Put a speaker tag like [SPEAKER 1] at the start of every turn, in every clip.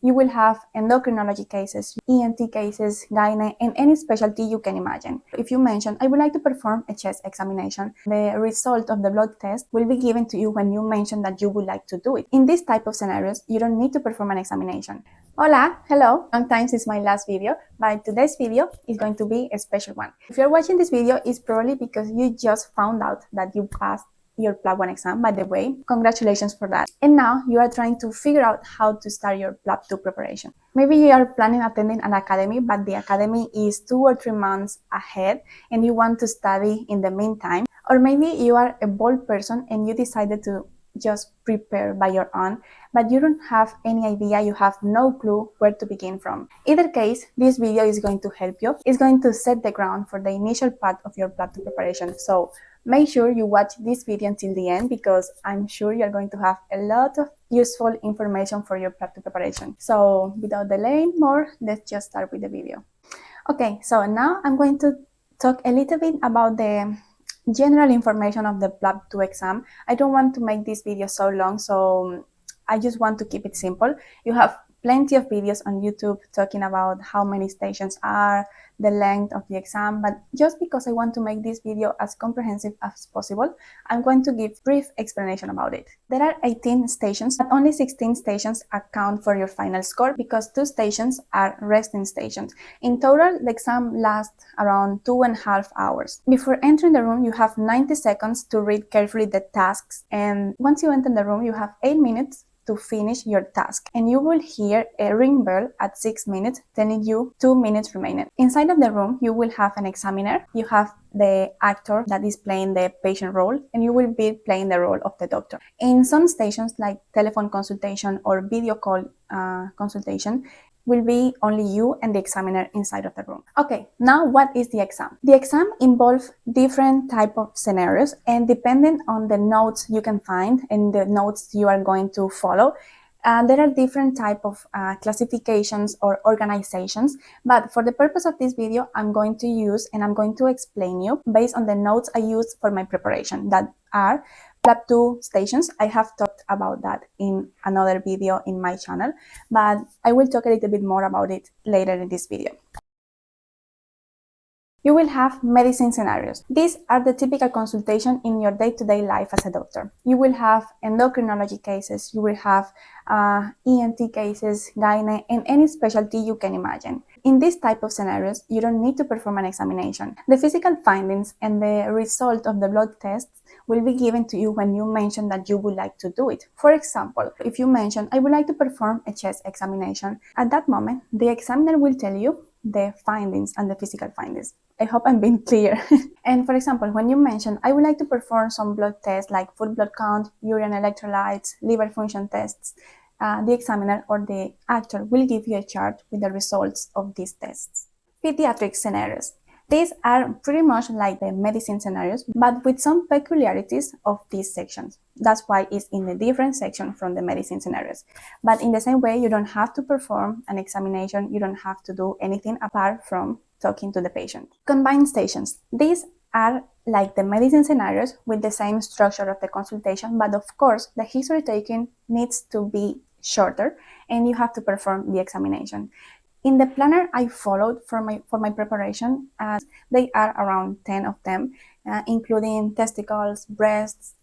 [SPEAKER 1] You will have endocrinology cases, ENT cases, gynae, and any specialty you can imagine. If you mention, I would like to perform a chest examination, the result of the blood test will be given to you when you mention that you would like to do it. In this type of scenarios, you don't need to perform an examination. Hola, hello. Long time since my last video, but today's video is going to be a special one. If you're watching this video, it's probably because you just found out that you passed your PLAB 1 exam. By the way, congratulations for that. And now you are trying to figure out how to start your PLAB 2 preparation. Maybe you are planning attending an academy, but the academy is 2 or 3 months ahead and you want to study in the meantime. Or maybe you are a bold person and you decided to just prepare by your own, but you don't have any idea, you have no clue where to begin from. Either case, this video is going to help you. It's going to set the ground for the initial part of your PLAB 2 preparation. So make sure you watch this video until the end because I'm sure you're going to have a lot of useful information for your PLAB 2 preparation. So without delaying more, let's just start with the video. Okay, so now I'm going to talk a little bit about the general information of the PLAB 2 exam. I don't want to make this video so long, so I just want to keep it simple. You have plenty of videos on YouTube talking about how many stations are, the length of the exam, but just because I want to make this video as comprehensive as possible, I'm going to give brief explanation about it. There are 18 stations, but only 16 stations account for your final score because 2 stations are resting stations. In total, the exam lasts around 2.5 hours. Before entering the room, you have 90 seconds to read carefully the tasks, and once you enter the room, you have 8 minutes to finish your task, and you will hear a ring bell at 6 minutes telling you 2 minutes remaining. Inside of the room, you will have an examiner, you have the actor that is playing the patient role, and you will be playing the role of the doctor. In some stations like telephone consultation or video call consultation, will be only you and the examiner inside of the room. Okay, now what is the exam? The exam involves different type of scenarios, and depending on the notes you can find and the notes you are going to follow, there are different type of classifications or organizations, but for the purpose of this video, I'm going to use and I'm going to explain you based on the notes I use for my preparation that are PLAB 2 stations. I have talked about that in another video in my channel, but I will talk a little bit more about it later in this video. You will have medicine scenarios. These are the typical consultation in your day-to-day life as a doctor. You will have endocrinology cases, you will have ENT cases, gynae, and any specialty you can imagine. In this type of scenarios, you don't need to perform an examination. The physical findings and the result of the blood tests will be given to you when you mention that you would like to do it. For example, if you mention, I would like to perform a chest examination, at that moment, the examiner will tell you the findings and the physical findings. I hope I'm being clear. And for example, when you mention, I would like to perform some blood tests like full blood count, urine electrolytes, liver function tests, the examiner or the actor will give you a chart with the results of these tests. Pediatric scenarios. These are pretty much like the medicine scenarios, but with some peculiarities of these sections. That's why it's in a different section from the medicine scenarios. But in the same way, you don't have to perform an examination, you don't have to do anything apart from talking to the patient. Combined stations. These are like the medicine scenarios with the same structure of the consultation, but of course, the history taking needs to be shorter and you have to perform the examination. In the planner I followed for my preparation, they are around 10 of them, including testicles, breasts,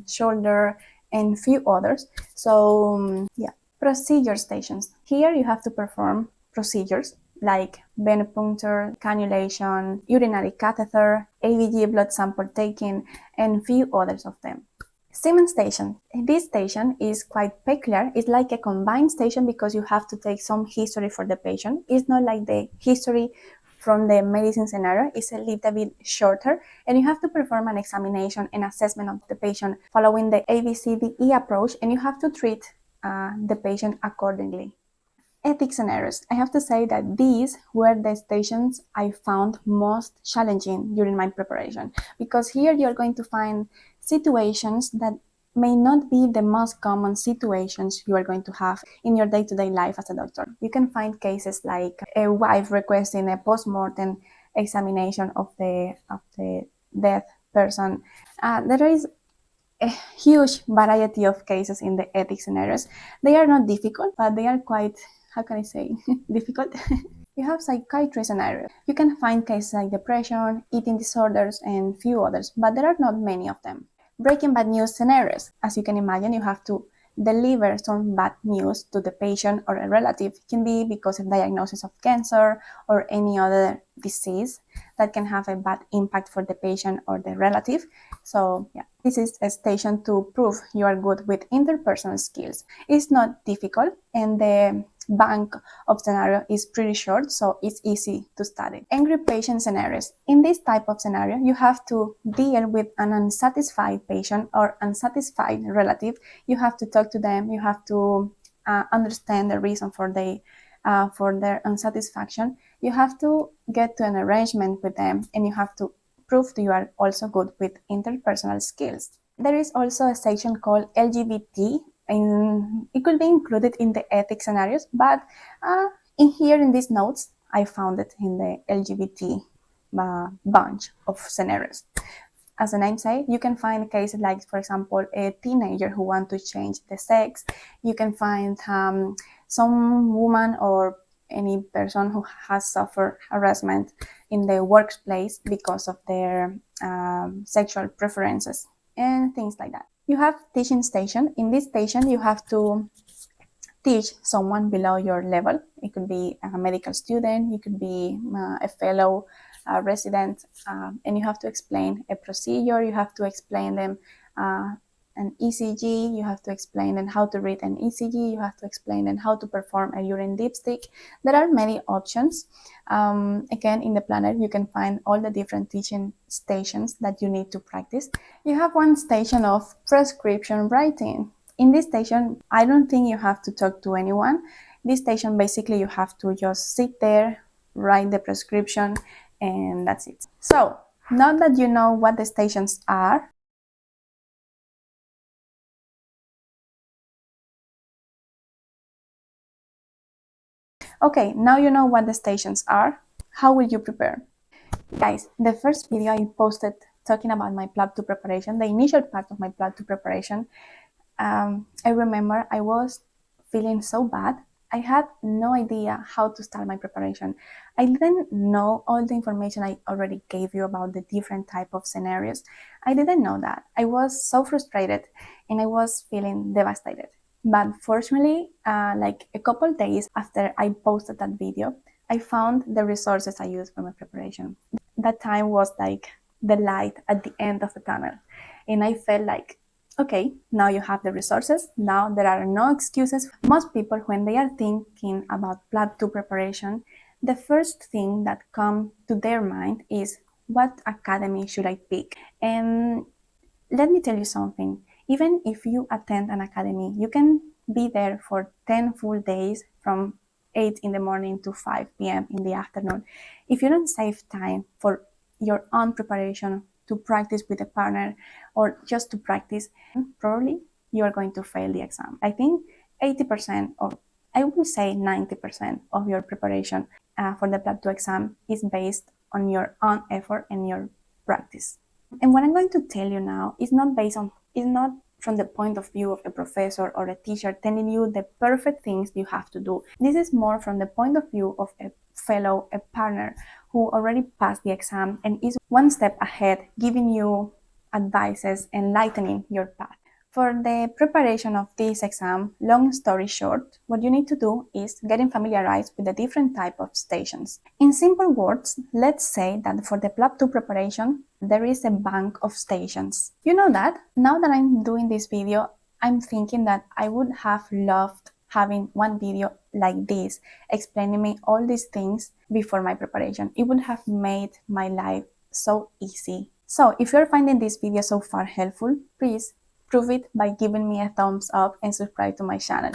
[SPEAKER 1] shoulder, and few others. So yeah, procedure stations. Here you have to perform procedures like venipuncture, cannulation, urinary catheter, ABG blood sample taking, and few others of them. SIMMAN station. This station is quite peculiar. It's like a combined station because you have to take some history for the patient. It's not like the history from the medicine scenario. It's a little bit shorter and you have to perform an examination and assessment of the patient following the ABCDE approach, and you have to treat the patient accordingly. Ethics scenarios. I have to say that these were the stations I found most challenging during my preparation, because here you're going to find situations that may not be the most common situations you are going to have in your day-to-day life as a doctor. You can find cases like a wife requesting a post-mortem examination of the dead person. There is a huge variety of cases in the ethics scenarios. They are not difficult, but they are quite, how can I say, difficult. You have psychiatry scenarios. You can find cases like depression, eating disorders, and few others, but there are not many of them. Breaking bad news scenarios. As you can imagine, you have to deliver some bad news to the patient or a relative. It can be because of diagnosis of cancer or any other disease that can have a bad impact for the patient or the relative. So yeah, this is a station to prove you are good with interpersonal skills. It's not difficult, and the bank of scenario is pretty short, so it's easy to study. Angry patient scenarios. In this type of scenario, you have to deal with an unsatisfied patient or unsatisfied relative. You have to talk to them. You have to understand the reason for their unsatisfaction. You have to get to an arrangement with them, and you have to prove that you are also good with interpersonal skills. There is also a section called LGBT. It could be included in the ethics scenarios, but in these notes, I found it in the LGBT bunch of scenarios. As the name says, you can find cases like, for example, a teenager who wants to change the sex. You can find some woman or any person who has suffered harassment in the workplace because of their sexual preferences and things like that. You have teaching station. In this station, you have to teach someone below your level. It could be a medical student, it could be a fellow resident, and you have to explain a procedure, you have to explain them an ECG, you have to explain them how to read an ECG, you have to explain them how to perform a urine dipstick. There are many options. Again, in the planner, you can find all the different teaching stations that you need to practice. You have one station of prescription writing. In this station, I don't think you have to talk to anyone. This station, basically, you have to just sit there, write the prescription, and that's it. So, now that you know what the stations are, okay, now you know what the stations are, how will you prepare? Guys, the first video I posted talking about my PLAB 2 preparation, the initial part of my PLAB 2 preparation, I remember I was feeling so bad. I had no idea how to start my preparation. I didn't know all the information I already gave you about the different type of scenarios. I didn't know that. I was so frustrated and I was feeling devastated. But fortunately, like a couple days after I posted that video, I found the resources I used for my preparation. That time was like the light at the end of the tunnel. And I felt like, okay, now you have the resources. Now there are no excuses. Most people, when they are thinking about PLAB 2 preparation, the first thing that comes to their mind is, what academy should I pick? And let me tell you something. Even if you attend an academy, you can be there for 10 full days from 8 in the morning to 5 p.m. in the afternoon. If you don't save time for your own preparation, to practice with a partner, or just to practice, probably you are going to fail the exam. I think 80%, or I would say 90% of your preparation for the PLAB 2 exam is based on your own effort and your practice. And what I'm going to tell you now is not from the point of view of a professor or a teacher telling you the perfect things you have to do. This is more from the point of view of a fellow, a partner who already passed the exam and is one step ahead, giving you advices and lightening your path. For the preparation of this exam, long story short, what you need to do is getting familiarized with the different type of stations. In simple words, let's say that for the PLAB 2 preparation, there is a bank of stations. You know that? Now that I'm doing this video, I'm thinking that I would have loved having one video like this, explaining me all these things before my preparation. It would have made my life so easy. So if you're finding this video so far helpful, please prove it by giving me a thumbs up and subscribe to my channel.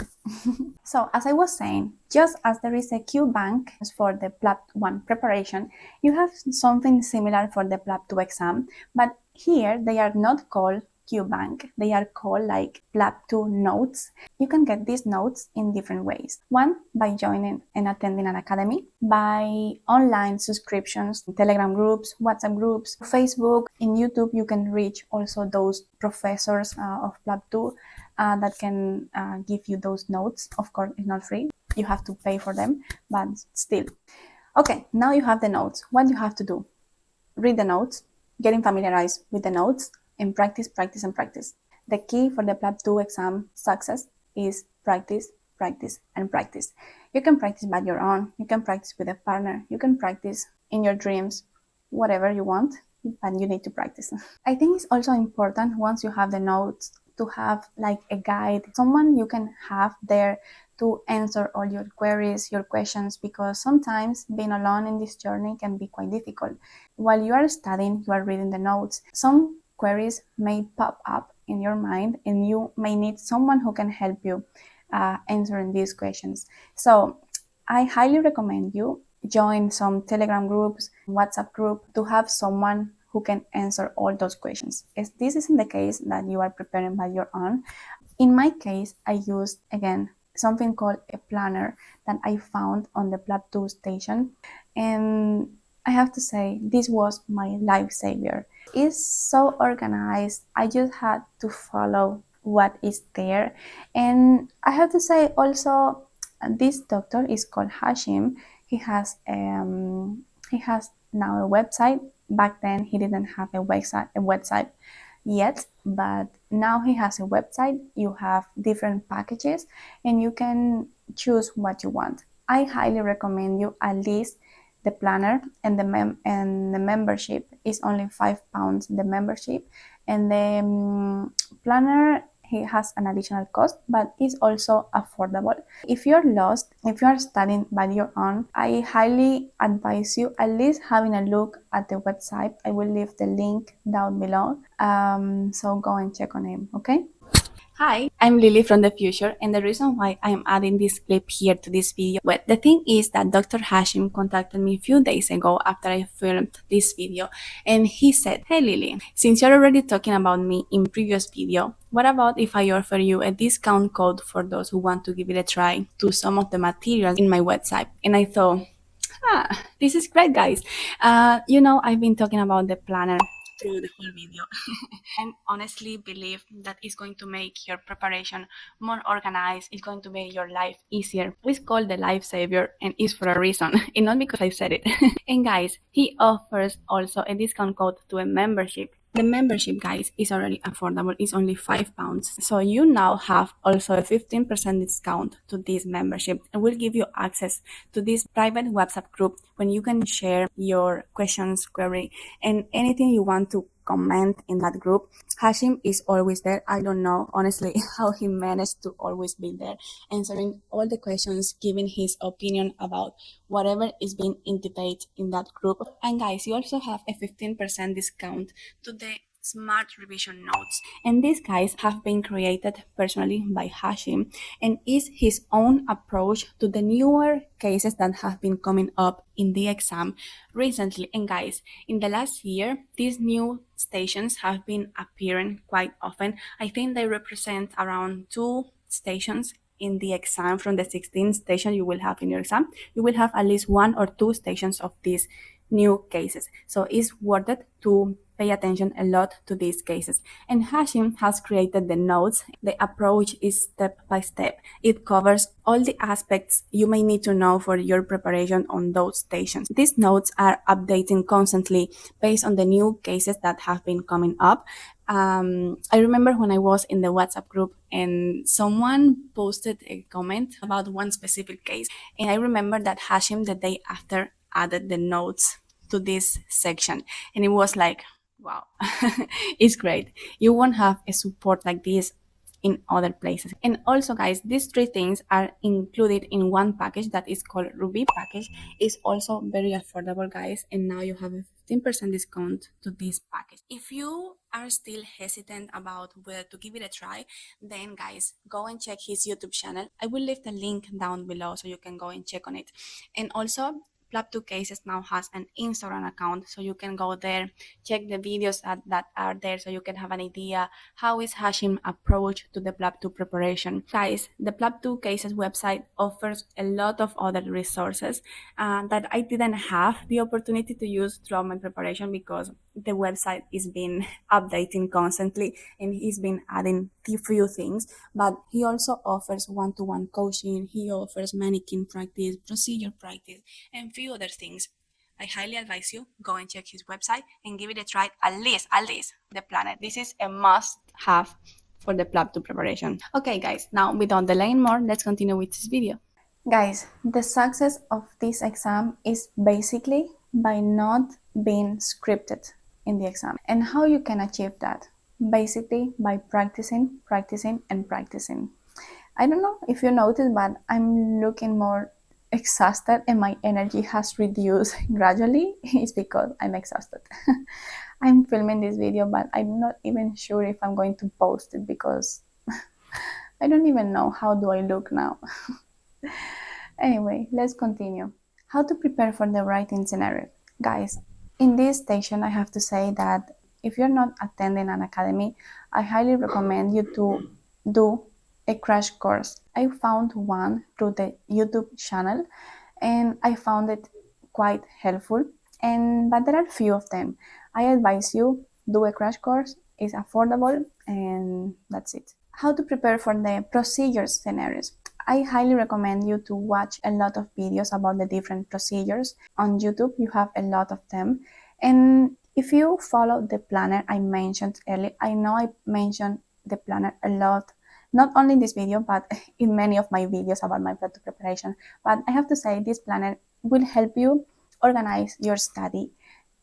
[SPEAKER 1] So as I was saying, just as there is a Q bank for the PLAB 1 preparation, you have something similar for the PLAB 2 exam, but here they are not called QBank. They are called like PLAB2 notes. You can get these notes in different ways. One, by joining and attending an academy, by online subscriptions, Telegram groups, WhatsApp groups, Facebook, in YouTube. You can reach also those professors of PLAB2 that can give you those notes. Of course, it's not free. You have to pay for them, but still. Okay, now you have the notes. What you have to do? Read the notes, getting familiarized with the notes, and practice, practice, and practice. The key for the PLAB2 exam success is practice, practice, and practice. You can practice by your own, you can practice with a partner, you can practice in your dreams, whatever you want, but you need to practice. I think it's also important, once you have the notes, to have like a guide, someone you can have there to answer all your queries, your questions, because sometimes being alone in this journey can be quite difficult. While you are studying, you are reading the notes. Some queries may pop up in your mind, and you may need someone who can help you answering these questions. So I highly recommend you join some Telegram groups, WhatsApp group, to have someone who can answer all those questions. If this isn't the case that you are preparing by your own, in my case, I used, again, something called a planner that I found on the PLAB2 station. And I have to say, this was my lifesaver. It's so organized. I just had to follow what is there. And I have to say also, this doctor is called Hashim. He has now a website. Back then, he didn't have a website yet, but now he has a website. You have different packages and you can choose what you want. I highly recommend you at least the planner, and the membership is only £5, the membership, and the planner, he has an additional cost, but it's also affordable. If you're lost, if you are studying by your own, I highly advise you at least having a look at the website. I will leave the link down below, so go and check on him, okay? Hi, I'm Lily from the future, and the reason why I'm adding this clip here to this video, well, the thing is that Dr. Hashim contacted me a few days ago after I filmed this video, and he said, "Hey Lily, since you're already talking about me in previous video, what about if I offer you a discount code for those who want to give it a try to some of the materials in my website?" And I thought, this is great, guys. I've been talking about the planner through the whole video. And honestly believe that it's going to make your preparation more organized. It's going to make your life easier. It's called the lifesaver, and it's for a reason, and not because I said it. And guys, he offers also a discount code to a membership. The membership, guys, is already affordable. It's only £5. So you now have also a 15% discount to this membership, and will give you access to this private WhatsApp group when you can share your questions, query, and anything you want to comment in that group. Hashim is always there. I don't know, honestly, how he managed to always be there, answering all the questions, giving his opinion about whatever is being in debate in that group. And guys, you also have a 15% discount to the smart revision notes, and these guys have been created personally by Hashim, and is his own approach to the newer cases that have been coming up in the exam recently. And guys, in the last year, these new stations have been appearing quite often. I think they represent around 2 stations in the exam. From the 16 stations you will have in your exam, you will have at least 1 or 2 stations of these new cases. So it's worth it to pay attention a lot to these cases. And Hashim has created the notes. The approach is step by step. It covers all the aspects you may need to know for your preparation on those stations. These notes are updating constantly based on the new cases that have been coming up. I remember when I was in the WhatsApp group and someone posted a comment about one specific case, and I remember that Hashim the day after added the notes to this section, and it was like, wow. It's great. You won't have a support like this in other places. And also, guys, these 3 things are included in one package that is called Ruby package. It's also very affordable, guys, and now you have a 15% discount to this package. If you are still hesitant about whether to give it a try, then guys, go and check his YouTube channel. I will leave the link down below so you can go and check on it. And also, PLAB 2 Cases now has an Instagram account, so you can go there, check the videos that are there, so you can have an idea how is Hashim approach to the PLAB 2 preparation. Guys, the PLAB 2 Cases website offers a lot of other resources that I didn't have the opportunity to use throughout my preparation because the website is been updating constantly and he's been adding a few things. But he also offers one-to-one coaching, he offers mannequin practice, procedure practice, and few other things. I highly advise you go and check his website and give it a try, at least the planner. This is a must have for the PLAB 2 preparation. Okay guys, now without delaying more, let's continue with this video. Guys, the success of this exam is basically by not being scripted in the exam. And how you can achieve that? Basically by practicing, and practicing. I don't know if you noticed, but I'm looking more exhausted and my energy has reduced gradually. It's because I'm exhausted. I'm filming this video, but I'm not even sure if I'm going to post it because I don't even know how do I look now. Anyway, let's continue. How to prepare for the writing scenario. Guys, in this station, I have to say that if you're not attending an academy, I highly recommend you to do a crash course. I found one through the YouTube channel and I found it quite helpful. But there are few of them. I advise you do a crash course. It's affordable and that's it. How to prepare for the procedures scenarios. I highly recommend you to watch a lot of videos about the different procedures. On YouTube, you have a lot of them. And if you follow the planner I mentioned earlier, I know I mentioned the planner a lot, not only in this video, but in many of my videos about my PLAB 2 preparation. But I have to say this planner will help you organize your study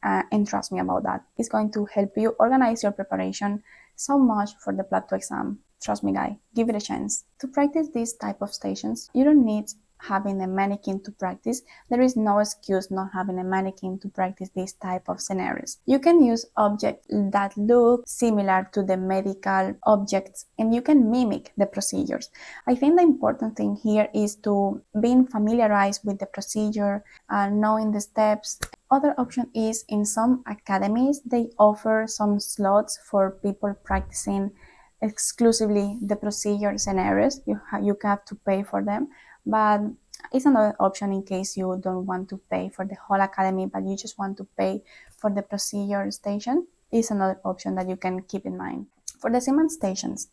[SPEAKER 1] and trust me about that. It's going to help you organize your preparation so much for the PLAB 2 exam. Trust me, guys, give it a chance. To practice these type of stations, you don't need having a mannequin to practice. There is no excuse not having a mannequin to practice these type of scenarios. You can use objects that look similar to the medical objects and you can mimic the procedures. I think the important thing here is to being familiarized with the procedure, knowing the steps. Other option is in some academies, they offer some slots for people practicing exclusively the procedure scenarios. You have to pay for them, but it's another option in case you don't want to pay for the whole academy but you just want to pay for the procedure station. It's another option that you can keep in mind. For the SIMMAN stations,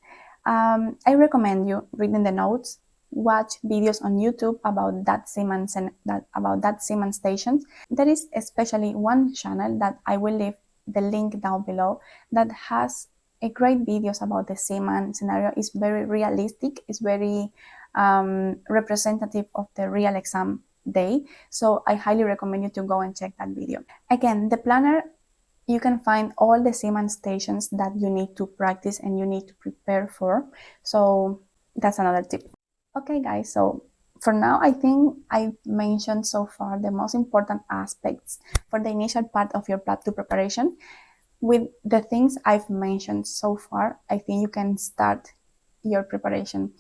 [SPEAKER 1] I recommend you reading the notes, watch videos on YouTube about that SIMMAN station. There is especially one channel that I will leave the link down below that has a great videos about the SIMMAN scenario. Is very realistic, it's very representative of the real exam day. So I highly recommend you to go and check that video. Again, the planner, you can find all the SIMMAN stations that you need to practice and you need to prepare for. So that's another tip. Okay guys, so for now, I think I mentioned so far the most important aspects for the initial part of your PLAB 2 preparation. With the things I've mentioned so far, I think you can start your preparation.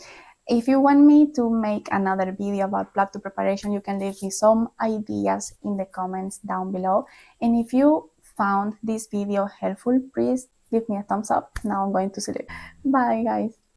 [SPEAKER 1] If you want me to make another video about PLAB 2 preparation, you can leave me some ideas in the comments down below. And if you found this video helpful, please give me a thumbs up. Now I'm going to sleep. Bye guys.